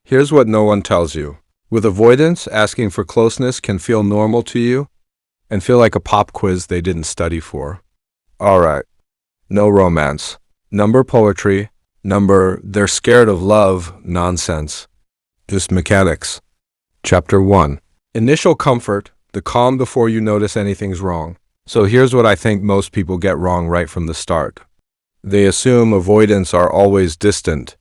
Here's what no one tells you. With avoidance, asking for closeness can feel normal to you and feel like a pop quiz they didn't study for. All right. No romance. Number poetry. Number they're scared of love nonsense. Just mechanics. Chapter 1. Initial comfort, the calm before you notice anything's wrong. So here's what I think most people get wrong right from the start. They assume avoidants are always distant,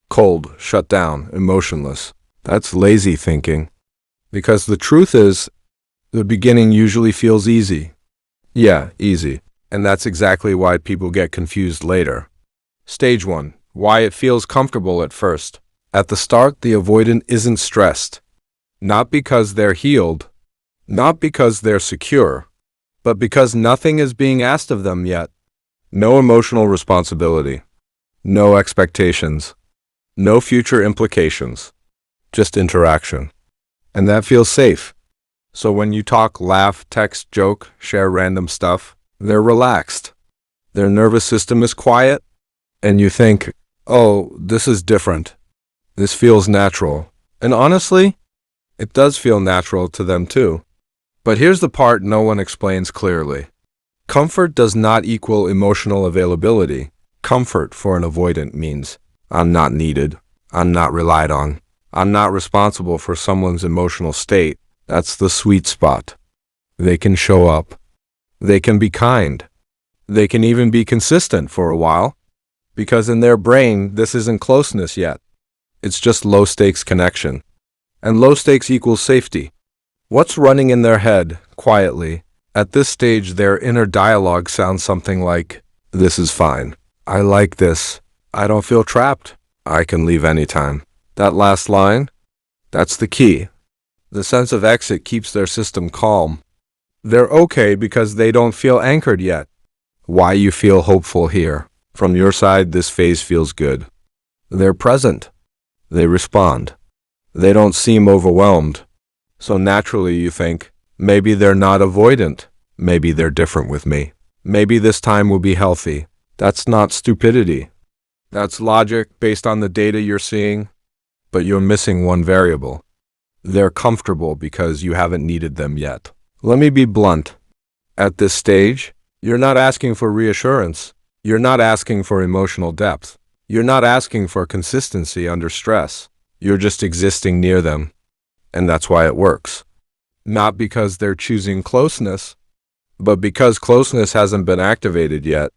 cold, shut down, emotionless. That's lazy thinking. Because the truth is, the beginning usually feels easy. Yeah, easy. And that's exactly why people get confused later. Stage 1. Why it feels comfortable at first. At the start, the avoidant isn't stressed. Not because they're healed, not because they're secure, but because nothing is being asked of them yet. No emotional responsibility, no expectations, no future implications, just interaction. And that feels safe. So when you talk, laugh, text, joke, share random stuff, they're relaxed. Their nervous system is quiet, and you think, oh, this is different. This feels natural. And honestly, it does feel natural to them too. But here's the part no one explains clearly. Comfort does not equal emotional availability. Comfort for an avoidant means, I'm not needed, I'm not relied on, I'm not responsible for someone's emotional state. That's the sweet spot. They can show up. They can be kind. They can even be consistent for a while. Because in their brain, this isn't closeness yet. It's just low-stakes connection. And low stakes equals safety. What's running in their head, quietly? At this stage, their inner dialogue sounds something like, this is fine. I like this. I don't feel trapped. I can leave anytime. That last line? That's the key. The sense of exit keeps their system calm. They're okay because they don't feel anchored yet. Why you feel hopeful here? From your side, this phase feels good. They're present. They respond. They don't seem overwhelmed. So naturally you think, maybe they're not avoidant. Maybe they're different with me. Maybe this time will be healthy. That's not stupidity. That's logic based on the data you're seeing. But you're missing one variable. They're comfortable because you haven't needed them yet. Let me be blunt. At this stage, you're not asking for reassurance. You're not asking for emotional depth. You're not asking for consistency under stress. You're just existing near them. And that's why it works. Not because they're choosing closeness, but because closeness hasn't been activated yet.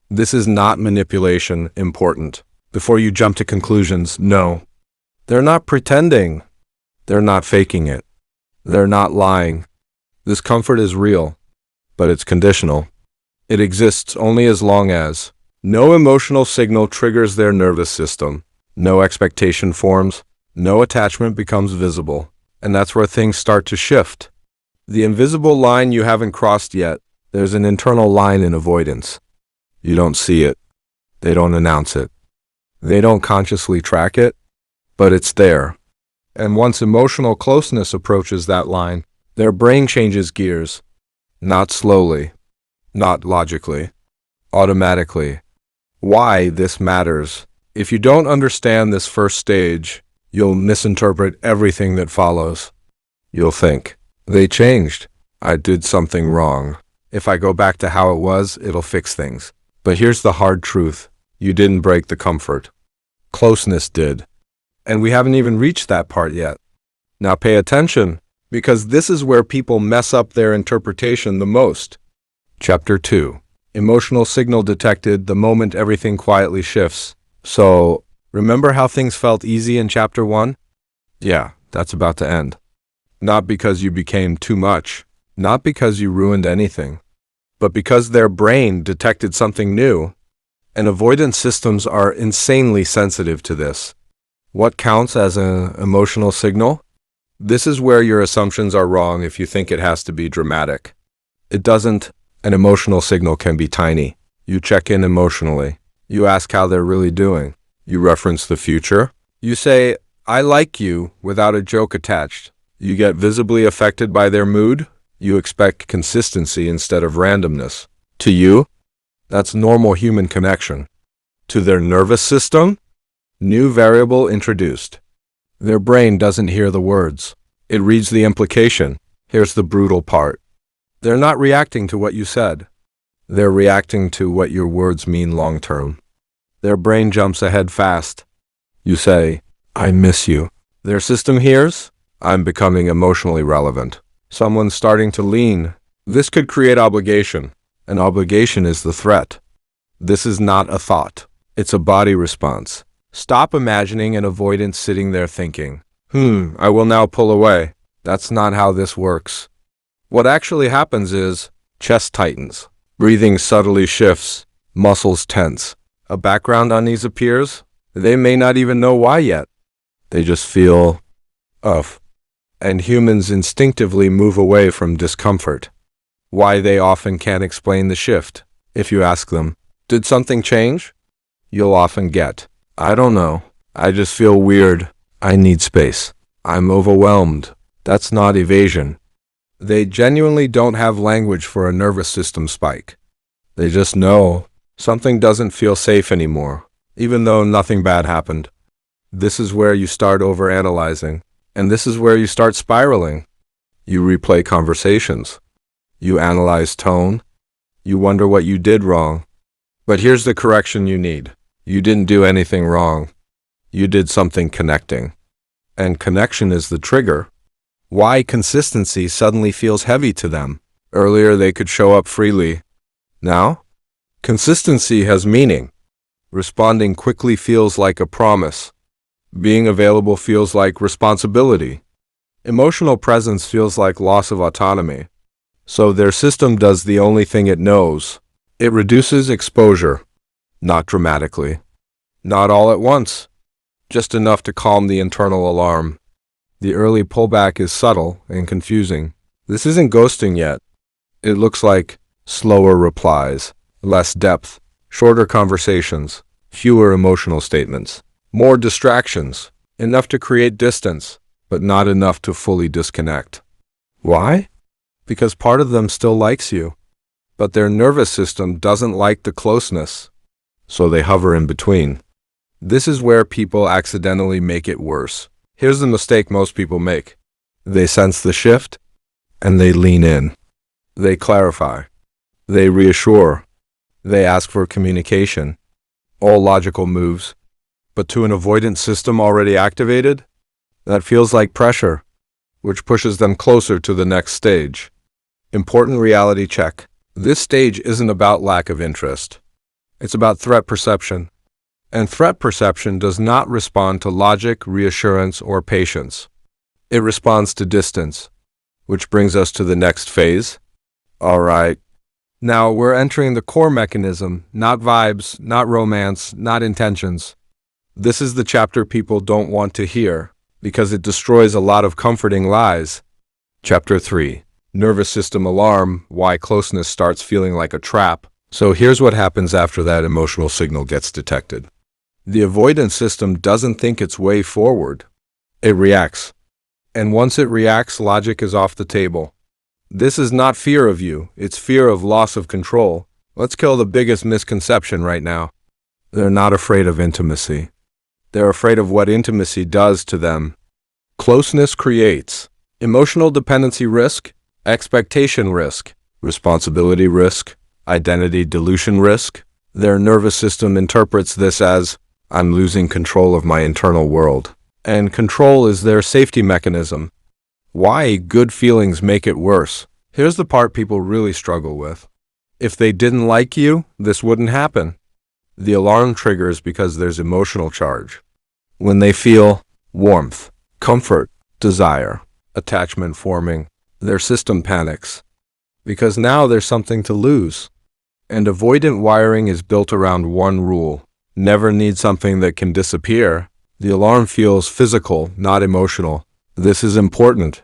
This is not manipulation important. Before you jump to conclusions, no. They're not pretending. They're not faking it. They're not lying. This comfort is real, but it's conditional. It exists only as long as no emotional signal triggers their nervous system, no expectation forms, no attachment becomes visible, and that's where things start to shift. The invisible line you haven't crossed yet, there's an internal line in avoidance. You don't see it. They don't announce it. They don't consciously track it, but it's there. And once emotional closeness approaches that line, their brain changes gears. Not slowly, not logically, automatically. Why this matters. If you don't understand this first stage, you'll misinterpret everything that follows. You'll think, they changed. I did something wrong. If I go back to how it was, it'll fix things. But here's the hard truth. You didn't break the comfort. Closeness did. And we haven't even reached that part yet. Now pay attention, because this is where people mess up their interpretation the most. Chapter 2. Emotional signal detected the moment everything quietly shifts. So, remember how things felt easy in Chapter 1? Yeah, that's about to end. Not because you became too much, not because you ruined anything, but because their brain detected something new. And avoidance systems are insanely sensitive to this. What counts as an emotional signal? This is where your assumptions are wrong if you think it has to be dramatic. It doesn't. An emotional signal can be tiny. You check in emotionally. You ask how they're really doing. You reference the future. You say, I like you, without a joke attached. You get visibly affected by their mood. You expect consistency instead of randomness. To you, that's normal human connection. To their nervous system, new variable introduced. Their brain doesn't hear the words. It reads the implication. Here's the brutal part. They're not reacting to what you said. They're reacting to what your words mean long term. Their brain jumps ahead fast. You say, I miss you. Their system hears, I'm becoming emotionally relevant. Someone's starting to lean. This could create obligation. An obligation is the threat. This is not a thought. It's a body response. Stop imagining an avoidant sitting there thinking, I will now pull away. That's not how this works. What actually happens is, chest tightens, breathing subtly shifts, muscles tense. A background unease appears. They may not even know why yet. They just feel off. And humans instinctively move away from discomfort. Why they often can't explain the shift. If you ask them, did something change? You'll often get, I don't know. I just feel weird. I need space. I'm overwhelmed. That's not evasion. They genuinely don't have language for a nervous system spike. They just know something doesn't feel safe anymore, even though nothing bad happened. This is where you start overanalyzing, and this is where you start spiraling. You replay conversations. You analyze tone. You wonder what you did wrong. But here's the correction you need. You didn't do anything wrong. You did something connecting. And connection is the trigger. Why consistency suddenly feels heavy to them. Earlier they could show up freely. Now, consistency has meaning. Responding quickly feels like a promise. Being available feels like responsibility. Emotional presence feels like loss of autonomy. So their system does the only thing it knows. It reduces exposure. Not dramatically. Not all at once. Just enough to calm the internal alarm. The early pullback is subtle and confusing. This isn't ghosting yet. It looks like slower replies, less depth, shorter conversations, fewer emotional statements, more distractions, enough to create distance, but not enough to fully disconnect. Why? Because part of them still likes you, but their nervous system doesn't like the closeness, so they hover in between. This is where people accidentally make it worse. Here's the mistake most people make. They sense the shift, and they lean in. They clarify. They reassure. They ask for communication. All logical moves. But to an avoidant system already activated, that feels like pressure, which pushes them closer to the next stage. Important reality check. This stage isn't about lack of interest. It's about threat perception. And threat perception does not respond to logic, reassurance, or patience. It responds to distance, which brings us to the next phase. All right. Now we're entering the core mechanism, not vibes, not romance, not intentions. This is the chapter people don't want to hear, because it destroys a lot of comforting lies. Chapter 3. Nervous system alarm, why closeness starts feeling like a trap. So here's what happens after that emotional signal gets detected. The avoidance system doesn't think its way forward. It reacts. And once it reacts, logic is off the table. This is not fear of you, it's fear of loss of control. Let's kill the biggest misconception right now. They're not afraid of intimacy. They're afraid of what intimacy does to them. Closeness creates emotional dependency risk, expectation risk, responsibility risk, identity dilution risk. Their nervous system interprets this as, I'm losing control of my internal world. And control is their safety mechanism. Why good feelings make it worse. Here's the part people really struggle with. If they didn't like you, this wouldn't happen. The alarm triggers because there's emotional charge. When they feel warmth, comfort, desire, attachment forming, their system panics. Because now there's something to lose. And avoidant wiring is built around one rule. Never need something that can disappear. The alarm feels physical, not emotional. This is important.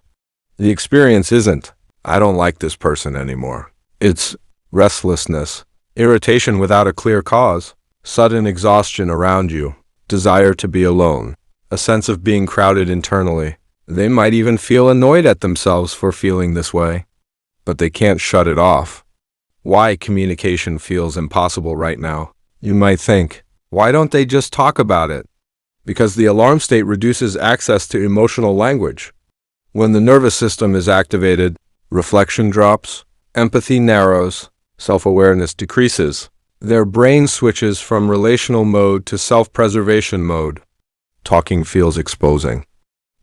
The experience isn't, I don't like this person anymore. It's restlessness, irritation without a clear cause, sudden exhaustion around you, desire to be alone, a sense of being crowded internally. They might even feel annoyed at themselves for feeling this way, but they can't shut it off. Why communication feels impossible right now? You might think, why don't they just talk about it? Because the alarm state reduces access to emotional language. When the nervous system is activated, reflection drops, empathy narrows, self-awareness decreases. Their brain switches from relational mode to self-preservation mode. Talking feels exposing.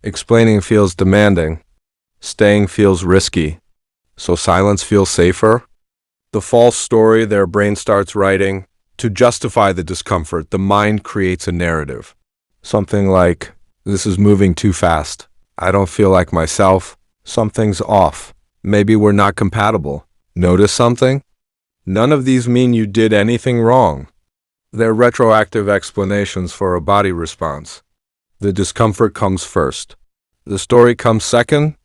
Explaining feels demanding. Staying feels risky. So silence feels safer. The false story their brain starts writing. To justify the discomfort, the mind creates a narrative. Something like, this is moving too fast. I don't feel like myself. Something's off. Maybe we're not compatible. Notice something? None of these mean you did anything wrong. They're retroactive explanations for a body response. The discomfort comes first. The story comes second.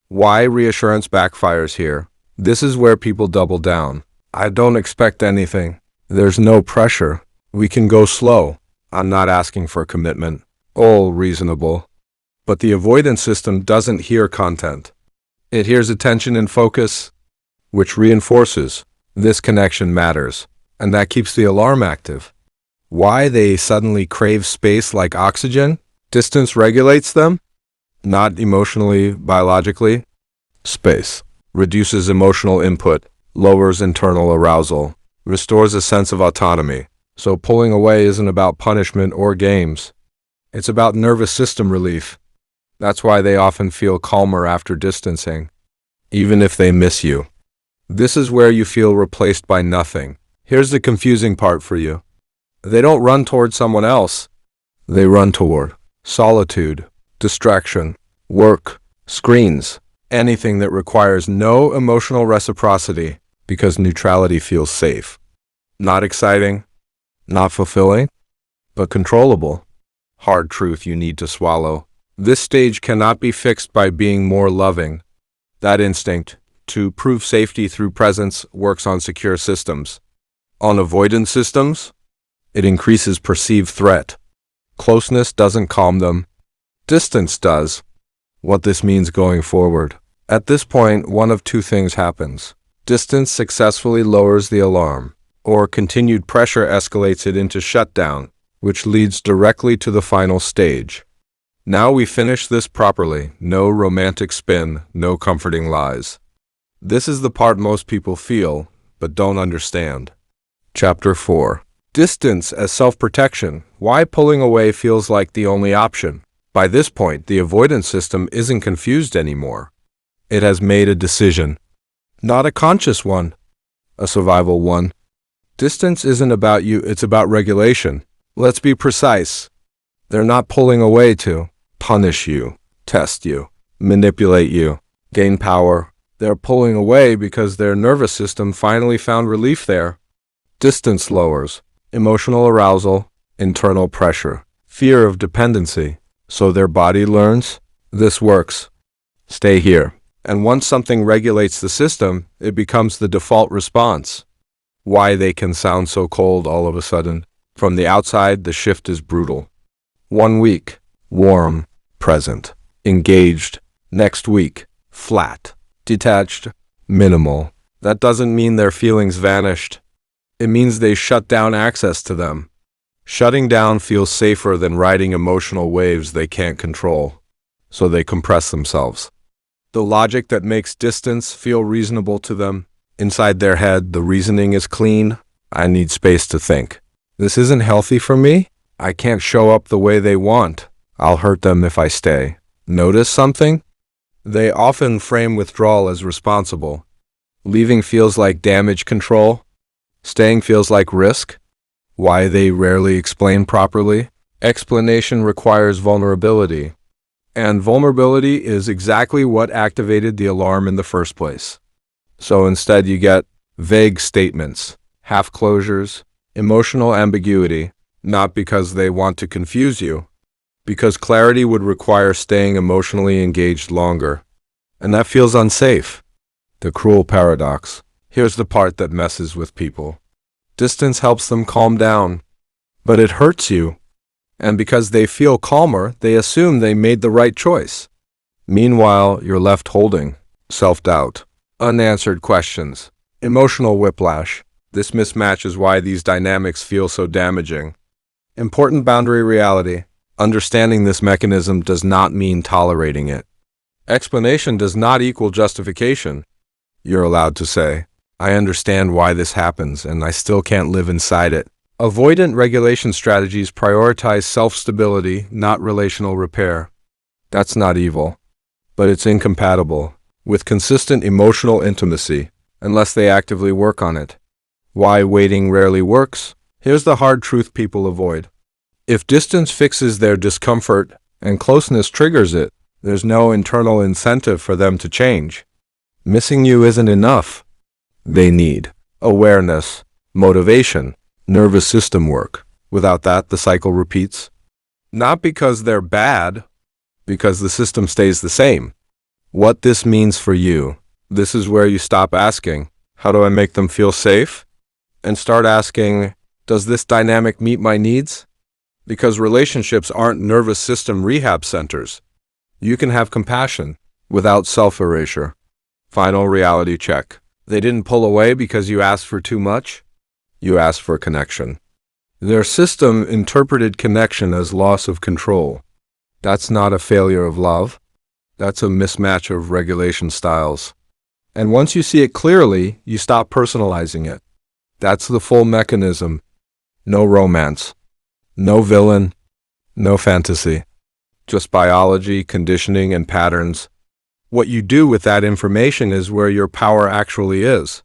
Why reassurance backfires here? This is where people double down. I don't expect anything. There's no pressure. We can go slow. I'm not asking for commitment. All reasonable. But the avoidance system doesn't hear content. It hears attention and focus, which reinforces this connection matters, and that keeps the alarm active. Why they suddenly crave space like oxygen? Distance regulates them? Not emotionally, biologically. Space reduces emotional input, lowers internal arousal, restores a sense of autonomy. So pulling away isn't about punishment or games. It's about nervous system relief. That's why they often feel calmer after distancing, even if they miss you. This is where you feel replaced by nothing. Here's the confusing part for you. They don't run toward someone else. They run toward solitude, distraction, work, screens, anything that requires no emotional reciprocity because neutrality feels safe. Not exciting, not fulfilling, but controllable. Hard truth you need to swallow. This stage cannot be fixed by being more loving. That instinct, to prove safety through presence, works on secure systems. On avoidance systems, it increases perceived threat. Closeness doesn't calm them. Distance does. What this means going forward. At this point, one of two things happens. Distance successfully lowers the alarm, or continued pressure escalates it into shutdown, which leads directly to the final stage. Now we finish this properly. No romantic spin, no comforting lies. This is the part most people feel, but don't understand. Chapter 4. Distance as self-protection. Why pulling away feels like the only option. By this point, the avoidance system isn't confused anymore. It has made a decision. Not a conscious one, a survival one. Distance isn't about you, it's about regulation. Let's be precise. They're not pulling away to punish you, test you, manipulate you, gain power. They're pulling away because their nervous system finally found relief there. Distance lowers emotional arousal, internal pressure, fear of dependency. So their body learns, this works. Stay here. And once something regulates the system, it becomes the default response. Why they can sound so cold all of a sudden. From the outside, the shift is brutal. 1 week, warm, present, engaged. Next week, flat, detached, minimal. That doesn't mean their feelings vanished. It means they shut down access to them. Shutting down feels safer than riding emotional waves they can't control, so they compress themselves. The logic that makes distance feel reasonable to them, inside their head, the reasoning is clean. I need space to think. This isn't healthy for me. I can't show up the way they want. I'll hurt them if I stay. Notice something? They often frame withdrawal as responsible. Leaving feels like damage control. Staying feels like risk. Why they rarely explain properly. Explanation requires vulnerability. And vulnerability is exactly what activated the alarm in the first place. So instead you get vague statements, half closures, emotional ambiguity, not because they want to confuse you, because clarity would require staying emotionally engaged longer. And that feels unsafe. The cruel paradox. Here's the part that messes with people. Distance helps them calm down, but it hurts you. And because they feel calmer, they assume they made the right choice. Meanwhile, you're left holding self-doubt, unanswered questions, emotional whiplash. This mismatch is why these dynamics feel so damaging. Important boundary reality. Understanding this mechanism does not mean tolerating it. Explanation does not equal justification. You're allowed to say, I understand why this happens, and I still can't live inside it. Avoidant regulation strategies prioritize self-stability, not relational repair. That's not evil, but it's incompatible with consistent emotional intimacy unless they actively work on it. Why waiting rarely works? Here's the hard truth people avoid. If distance fixes their discomfort and closeness triggers it, there's no internal incentive for them to change. Missing you isn't enough. They need awareness, motivation, nervous system work. Without that, the cycle repeats. Not because they're bad, because the system stays the same. What this means for you, this is where you stop asking, how do I make them feel safe? And start asking, does this dynamic meet my needs? Because relationships aren't nervous system rehab centers. You can have compassion without self-erasure. Final reality check. They didn't pull away because you asked for too much. You asked for connection. Their system interpreted connection as loss of control. That's not a failure of love. That's a mismatch of regulation styles. And once you see it clearly, you stop personalizing it. That's the full mechanism. No romance. No villain. No fantasy. Just biology, conditioning, and patterns. What you do with that information is where your power actually is.